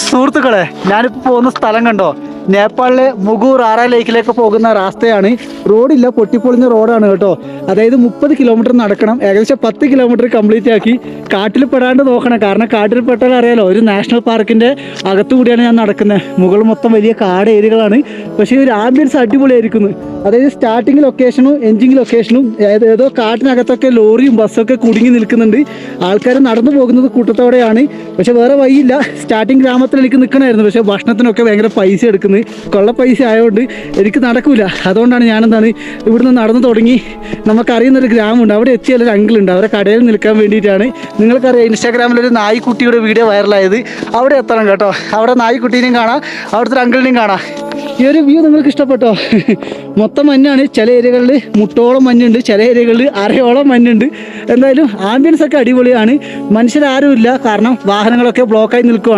സുഹൃത്തുക്കളെ, ഞാനിപ്പോൾ പോകുന്ന സ്ഥലം കണ്ടോ? നേപ്പാളിലെ മുഗൂർ ആറാ ലേക്കിലേക്ക് പോകുന്ന രാസ്തയാണ്. റോഡില്ല, പൊട്ടിപ്പൊളിഞ്ഞ റോഡാണ് കേട്ടോ. അതായത് 30 കിലോമീറ്റർ നടക്കണം. ഏകദേശം 10 കിലോമീറ്റർ കംപ്ലീറ്റ് ആക്കി. കാട്ടിൽ പെടാണ്ട് നോക്കണം, കാരണം കാട്ടിൽ പെട്ടാൽ അറിയാലോ, ഒരു നാഷണൽ പാർക്കിൻ്റെ അകത്തുകൂടിയാണ് ഞാൻ നടക്കുന്നത്. മുകൾ മൊത്തം വലിയ കാട് ഏരിയകളാണ്. പക്ഷേ ഒരു ആംബിയൻസ് അടിപൊളിയായിരിക്കുന്നു. അതായത് സ്റ്റാർട്ടിങ് ലൊക്കേഷനും എൻഡിങ് ലൊക്കേഷനും ഏതോ കാട്ടിനകത്തൊക്കെ ലോറിയും ബസ്സൊക്കെ കുടുങ്ങി നിൽക്കുന്നുണ്ട്. ആൾക്കാർ നടന്നു പോകുന്നത് കൂട്ടത്തോടെയാണ്. പക്ഷെ വേറെ വഴിയില്ല. സ്റ്റാർട്ടിങ് ഗ്രാമത്തിൽ എനിക്ക് നിൽക്കണമായിരുന്നു, പക്ഷേ ഭക്ഷണത്തിനൊക്കെ ഭയങ്കര പൈസ എടുക്കുന്നത്. കൊള്ള പൈസ ആയതുകൊണ്ട് എനിക്ക് നടക്കൂല. അതുകൊണ്ടാണ് ഞാനെന്താണ് ഇവിടുന്ന് നടന്നു തുടങ്ങി. നമുക്കറിയുന്നൊരു ഗ്രാമമുണ്ട്, അവിടെ എത്തിയാലൊരു അങ്കിളുണ്ട്. അവരെ കടയിൽ നിൽക്കാൻ വേണ്ടിയിട്ടാണ്. നിങ്ങൾക്കറിയാം, ഇൻസ്റ്റാഗ്രാമിലൊരു നായ്ക്കുട്ടിയുടെ വീഡിയോ വൈറലായത്. അവിടെ എത്തണം കേട്ടോ. അവിടെ നായ്ക്കുട്ടീനെയും കാണാം, അവിടുത്തെ ഒരു അങ്കിളിനെയും കാണാം. ഈ ഒരു വ്യൂ നിങ്ങൾക്ക് ഇഷ്ടപ്പെട്ടോ? മൊത്തം മഞ്ഞാണ്. ചില ഏരിയകളിൽ മുട്ടോളം മഞ്ഞുണ്ട്, ചില ഏരിയകളിൽ അരയോളം മഞ്ഞുണ്ട്. എന്തായാലും ആംബിയൻസ് ഒക്കെ അടിപൊളിയാണ്. മനുഷ്യരാരുമില്ല, കാരണം വാഹനങ്ങളൊക്കെ ബ്ലോക്കായി നിൽക്കുവാണ്.